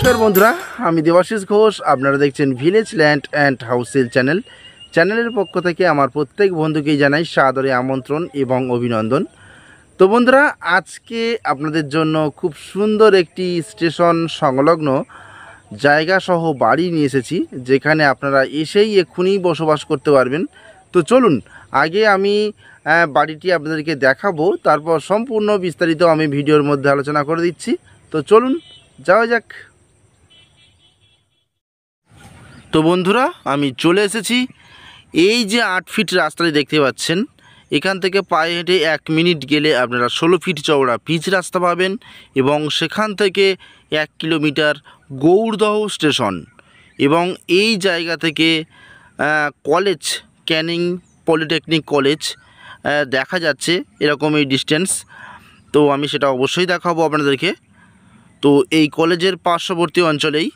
নমস্কার বন্ধুরা, আমি দেবাশিস ঘোষ। আপনারা দেখছেন village land and house sale চ্যানেলের পক্ষ থেকে আমার প্রত্যেক বন্ধুকেই জানাই সাদরে আমন্ত্রণ এবং অভিনন্দন। তো বন্ধুরা, আজকে আপনাদের জন্য খুব সুন্দর একটি স্টেশন সংলগ্ন জায়গা সহ বাড়ি নিয়ে এসেছি, যেখানে আপনারা এসেই এক্ষুনি বসবাস করতে পারবেন। তো চলুন, আগে আমি বাড়িটি আপনাদেরকে দেখাবো, তারপর সম্পূর্ণ বিস্তারিত আমি ভিডিওর মধ্যে আলোচনা করে দিচ্ছি। তো চলুন যাওয়া যাক। তো বন্ধুরা, আমি চলে এসেছি। এই যে 8 ফিট রাস্তাটি দেখতে পাচ্ছেন, এখান থেকে পায়ে হেঁটে 1 মিনিট গেলে আপনারা 16 ফিট চওড়া পিচ রাস্তা পাবেন এবং সেখান থেকে 1 কিলোমিটার গৌড়দহ স্টেশন এবং এই জায়গা থেকে কলেজ, ক্যানিং পলিটেকনিক কলেজ দেখা যাচ্ছে, এরকম এই ডিস্টেন্স। তো আমি সেটা অবশ্যই দেখাবো আপনাদেরকে। তো এই কলেজের পার্শ্ববর্তী অঞ্চলেই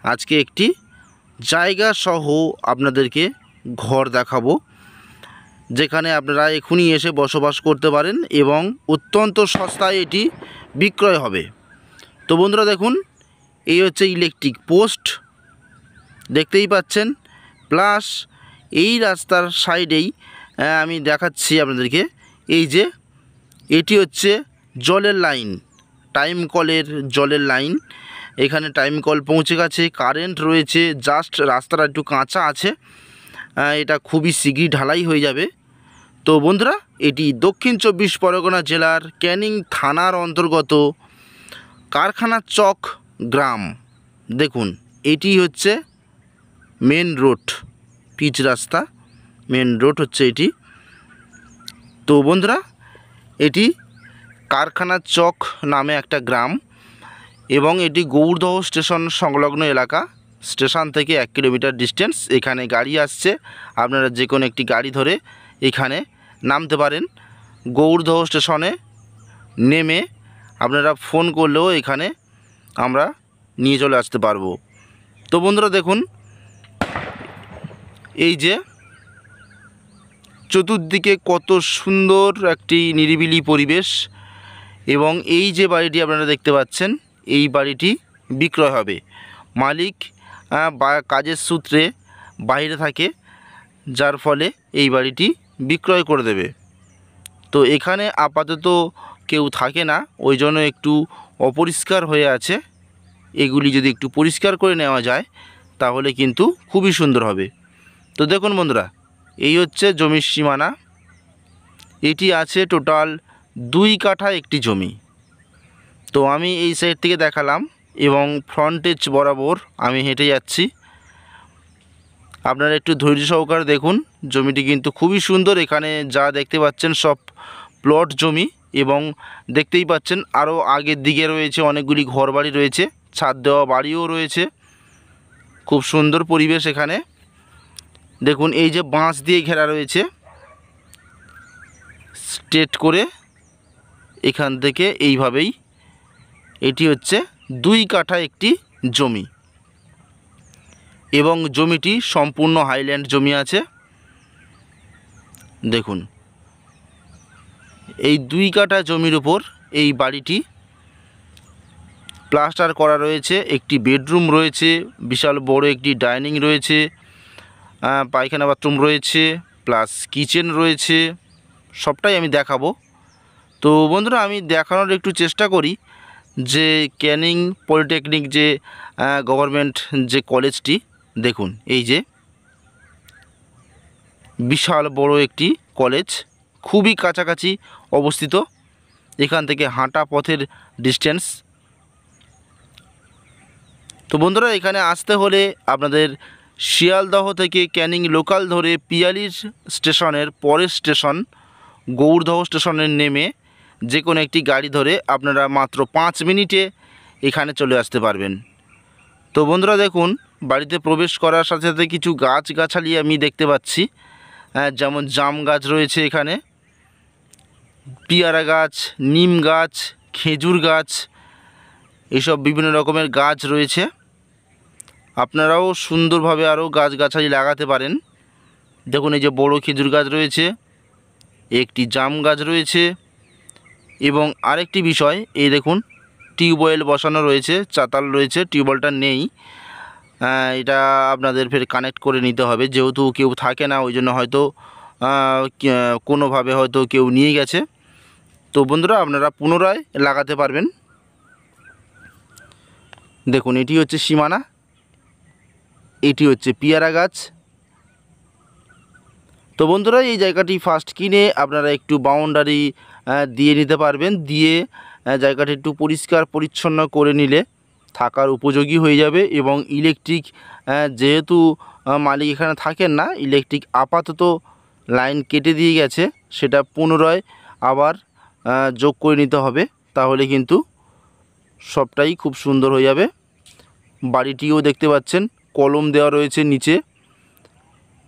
আজকে একটি জায়গা সহ আপনাদেরকে ঘর দেখাবো, যেখানে আপনারা এখনই এসে বসবাস করতে পারেন এবং অত্যন্ত সস্তায় এটি বিক্রয় হবে। তো বন্ধুরা দেখুন, এই হচ্ছে ইলেকট্রিক পোস্ট, দেখতেই পাচ্ছেন। প্লাস এই রাস্তার সাইডেই আমি দেখাচ্ছি আপনাদেরকে, এই যে এটি হচ্ছে জলের লাইন, টাইম কলের জলের লাইন। এখানে টাইম কল পৌঁছে গেছে, কারেন্ট রয়েছে, জাস্ট রাস্তাটা একটু কাঁচা আছে, এটা খুবই শীঘ্রই ঢালাই হয়ে যাবে। তো বন্ধুরা, এটি দক্ষিণ 24 পরগনা জেলার ক্যানিং থানার অন্তর্গত কারখানা চক গ্রাম। দেখুন, এটি হচ্ছে মেন রোড, পিচ রাস্তা, মেন রোড হচ্ছে এটি। তো বন্ধুরা, এটি কারখানা চক নামে একটা গ্রাম এবং এটি গৌড়দহ স্টেশন সংলগ্ন এলাকা। স্টেশন থেকে 1 কিলোমিটার ডিস্টেন্স। এখানে গাড়ি আসছে, আপনারা যে কোনো একটি গাড়ি ধরে এখানে নামতে পারেন। গৌড়দহ স্টেশনে নেমে আপনারা ফোন করলেও এখানে আমরা নিয়ে চলে আসতে পারবো। তো বন্ধুরা দেখুন, এই যে চতুর্দিকে কত সুন্দর একটি নিরিবিলি পরিবেশ এবং এই যে বাড়িটি আপনারা দেখতে পাচ্ছেন, এই বাড়িটি বিক্রয় হবে। মালিক কাজের সূত্রে বাইরে থাকে, যার ফলে এই বাড়িটি বিক্রয় করে দেবে। তো এখানে আপাতত কেউ থাকে না, ওই জন্য একটু অপরিষ্কার হয়ে আছে। এগুলি যদি একটু পরিষ্কার করে নেওয়া যায় তাহলে কিন্তু খুবই সুন্দর হবে। তো দেখুন বন্ধুরা, এই হচ্ছে জমির সীমানা। এটি আছে টোটাল 2 কাঠা একটি জমি। তো আমি এই সাইড থেকে দেখালাম এবং ফ্রন্টেজ বরাবর আমি হেঁটে যাচ্ছি। আপনারা একটু ধৈর্য সহকারে দেখুন, জমিটি কিন্তু খুবই সুন্দর। এখানে যা দেখতে পাচ্ছেন সব প্লট জমি এবং দেখতেই পাচ্ছেন আরও আগের দিকে রয়েছে অনেকগুলি ঘরবাড়ি রয়েছে, ছাদ দেওয়া বাড়িও রয়েছে। খুব সুন্দর পরিবেশ এখানে। দেখুন, এই যে বাঁশ দিয়ে ঘেরা রয়েছে স্ট্রেট করে, এখান থেকে এইভাবেই এটি হচ্ছে 2 কাঠা একটি জমি এবং জমিটি সম্পূর্ণ হাইল্যান্ড জমি আছে। দেখুন, এই 2 কাঠা জমির উপর এই বাড়িটি প্লাস্টার করা রয়েছে। একটি বেডরুম রয়েছে, বিশাল বড় একটি ডাইনিং রয়েছে, পায়খানা বাথরুম রয়েছে, প্লাস কিচেন রয়েছে। সবটাই আমি দেখাবো। তো বন্ধুরা, আমি দেখানোর একটু চেষ্টা করি যে ক্যানিং পলিটেকনিক যে গভর্নমেন্ট যে কলেজটি, দেখুন এই যে বিশাল বড় একটি কলেজ, খুবই কাছাকাছি অবস্থিত। এখান থেকে হাঁটা পথের ডিস্টেন্স। তো বন্ধুরা, এখানে আসতে হলে আপনাদের শিয়ালদহ থেকে ক্যানিং লোকাল ধরে পিয়ালির স্টেশনের পরের স্টেশন গৌড়দহ স্টেশনে নেমে যে কোনো একটি গাড়ি ধরে আপনারা মাত্র 5 মিনিটে এখানে চলে আসতে পারবেন। তো বন্ধুরা দেখুন, বাড়িতে প্রবেশ করার সাথে সাথে কিছু গাছগাছালি আমি দেখতে পাচ্ছি, যেমন জাম গাছ রয়েছে এখানে, পিয়ারা গাছ, নিম গাছ, খেজুর গাছ, এসব বিভিন্ন রকমের গাছ রয়েছে। আপনারাও সুন্দরভাবে আরও গাছগাছালি লাগাতে পারেন। দেখুন, এই যে বড় খেজুর গাছ রয়েছে, একটি জাম গাছ রয়েছে এবং আরেকটি বিষয়, এই দেখুন টিউবওয়েল বসানো রয়েছে, চাতাল রয়েছে, টিউবওয়েলটা নেই। এটা আপনাদের ফের কানেক্ট করে নিতে হবে, যেহেতু কেউ থাকে না ওই জন্য হয়তো কোনোভাবে হয়তো কেউ নিয়ে গেছে। তো বন্ধুরা আপনারা পুনরায় লাগাতে পারবেন। দেখুন এটি হচ্ছে সীমানা, এটি হচ্ছে পেয়ারা গাছ। তো বন্ধুরা এই জায়গাটি ফার্স্ট কিনে আপনারা একটু বাউন্ডারি দিয়ে নিতে পারবেন, দিয়ে জায়গাটি একটু পরিষ্কার পরিচ্ছন্ন করে নিলে থাকার উপযোগী হয়ে যাবে। এবং ইলেকট্রিক যেহেতু মালিক এখানে থাকেন না, ইলেকট্রিক আপাতত লাইন কেটে দিয়ে গেছে, সেটা পুনরায় আবার যোগ করে নিতে হবে, তাহলে কিন্তু সবটাই খুব সুন্দর হয়ে যাবে। বাড়িটিও দেখতে পাচ্ছেন কলম দেওয়া রয়েছে, নিচে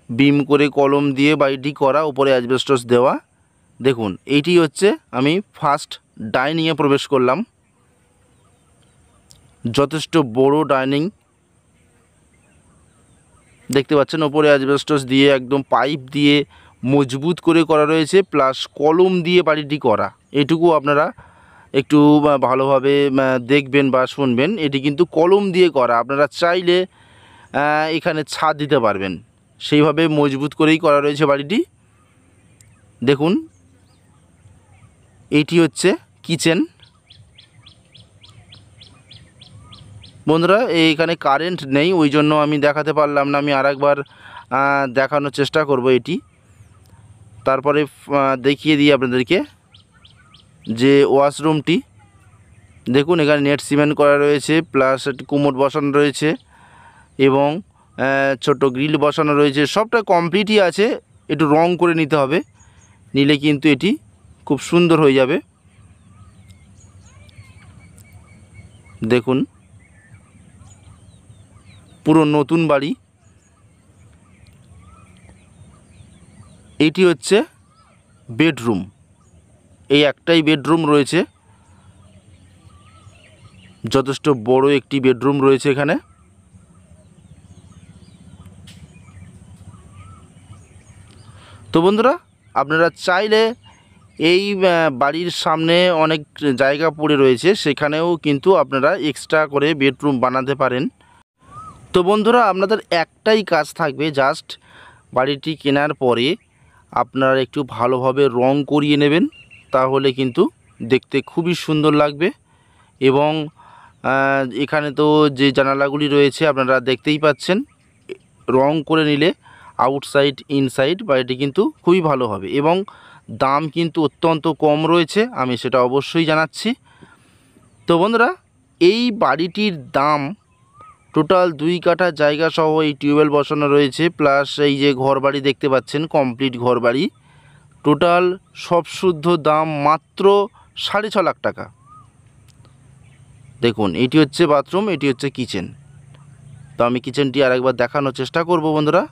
বিম করে কলম দিয়ে বাড়িটি করা, উপরে অ্যাসবেস্টস দেওয়া। দেখুন এইটি হচ্ছে আমি ফার্স্ট ডাইনিংয়ে প্রবেশ করলাম। যথেষ্ট বড় ডাইনিং দেখতে পাচ্ছেন, ওপরে অ্যাসবেস্টস দিয়ে একদম পাইপ দিয়ে মজবুত করে করা রয়েছে, প্লাস কলম দিয়ে বাড়িটি করা। এটুকু আপনারা একটু ভালোভাবে দেখবেন বা শুনবেন, এটি কিন্তু কলম দিয়ে করা। আপনারা চাইলে এখানে ছাদ দিতে পারবেন, সেইভাবে মজবুত করেই করা রয়েছে বাড়িটি। দেখুন এইটি হচ্ছে কিচেন। বন্ধুরা এইখানে কারেন্ট নেই, ওই জন্য আমি দেখাতে পারলাম না, আমি আরেকবার দেখানোর চেষ্টা করব এটি, তারপরে দেখিয়ে দিই আপনাদেরকে যে ওয়াশরুমটি। দেখুন এখানে নেট সিমেন্ট করা রয়েছে, প্লাস একটি কুমোড বসানো রয়েছে এবং ছোট গ্রিল বসানো রয়েছে, সবটা কমপ্লিটই আছে। একটু রং করে নিতে হবে, নিলে কিন্তু এটি খুব সুন্দর হয়ে যাবে। দেখুন পুরো নতুন বাড়ি। এইটি হচ্ছে বেডরুম, এই একটাই বেডরুম রয়েছে, যথেষ্ট বড় একটি বেডরুম রয়েছে এখানে। তো বন্ধুরা আপনারা চাইলে এই বাড়ির সামনে অনেক জায়গা পড়ে রয়েছে, সেখানেও কিন্তু আপনারা এক্সট্রা করে বেডরুম বানাতে পারেন। তো বন্ধুরা আপনাদের একটাই কাজ থাকবে, জাস্ট বাড়িটি কেনার পরে আপনারা একটু ভালোভাবে রং করিয়ে নেবেন, তাহলে কিন্তু দেখতে খুবই সুন্দর লাগবে। এবং এখানে তো যে জানালাগুলি রয়েছে আপনারা দেখতেই পাচ্ছেন, রং করে নিলে আউটসাইড ইনসাইড বাড়িটি কিন্তু খুবই ভালো হবে। এবং দাম কিন্তু অত্যন্ত কম রয়েছে, আমি সেটা অবশ্যই জানাচ্ছি। তো বন্ধুরা এই বাড়িটির দাম টোটাল 2 কাঠা জায়গা সহ এই টিউবওয়েল বসানো রয়েছে, প্লাস এই যে ঘর বাড়ি দেখতে পাচ্ছেন কমপ্লিট ঘর বাড়ি, টোটাল সব শুদ্ধ দাম মাত্র 6.5 লাখ টাকা। দেখুন এটি হচ্ছে বাথরুম, এটি হচ্ছে কিচেন। তো আমি কিচেনটি আরেকবার দেখানোর চেষ্টা করব বন্ধুরা।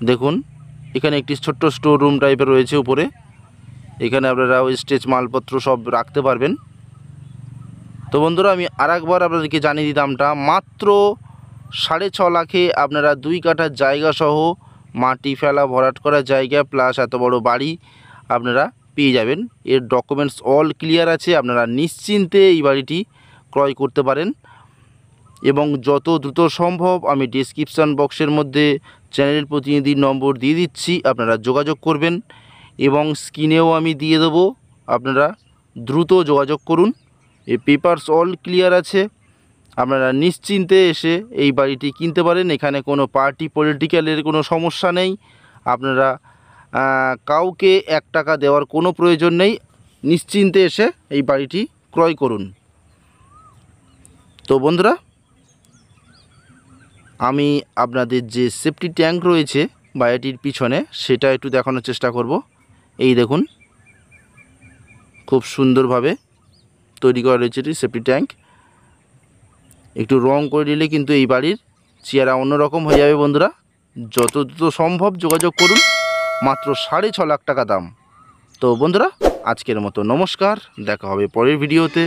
দেখুন এখানে একটি ছোট্ট স্টোর রুম টাইপের রয়েছে উপরে, এখানে আপনারা ওয়েস্টেজ মালপত্র সব রাখতে পারবেন। তো বন্ধুরা আমি আরেকবার আপনাদেরকে জানিয়ে দিই দামটা, মাত্র 6.5 লাখে আপনারা 2 কাঠা জায়গা সহ মাটি ফেলা ভরাট করা জায়গা প্লাস এত বড় বাড়ি আপনারা পেয়ে যাবেন। এর ডকুমেন্টস অল ক্লিয়ার আছে, আপনারা নিশ্চিন্তে এই বাড়িটি ক্রয় করতে পারেন। এবং যত দ্রুত সম্ভব আমি ডেসক্রিপশান বক্সের মধ্যে চ্যানেলের প্রতিনিধির নম্বর দিয়ে দিচ্ছি, আপনারা যোগাযোগ করবেন। এবং স্ক্রিনেও আমি দিয়ে দেবো, আপনারা দ্রুত যোগাযোগ করুন। এই পেপারস অল ক্লিয়ার আছে, আপনারা নিশ্চিন্তে এসে এই বাড়িটি কিনতে পারেন। এখানে কোনো পার্টি পলিটিক্যালের কোনো সমস্যা নেই, আপনারা কাউকে 1 টাকা দেওয়ার কোনো প্রয়োজন নেই, নিশ্চিন্তে এসে এই বাড়িটি ক্রয় করুন। তো বন্ধুরা আমি আপনাদের যে সেফটি ট্যাঙ্ক রয়েছে বাড়িটির পিছনে সেটা একটু দেখানোর চেষ্টা করব। এই দেখুন খুব সুন্দরভাবে তৈরি করা রয়েছে এটি সেফটি ট্যাঙ্ক। একটু রং করে দিলে কিন্তু এই বাড়ির চেহারা অন্যরকম হয়ে যাবে। বন্ধুরা যত দ্রুত সম্ভব যোগাযোগ করুন, মাত্র 6.5 লাখ টাকা দাম। তো বন্ধুরা আজকের মতো নমস্কার, দেখা হবে পরের ভিডিওতে।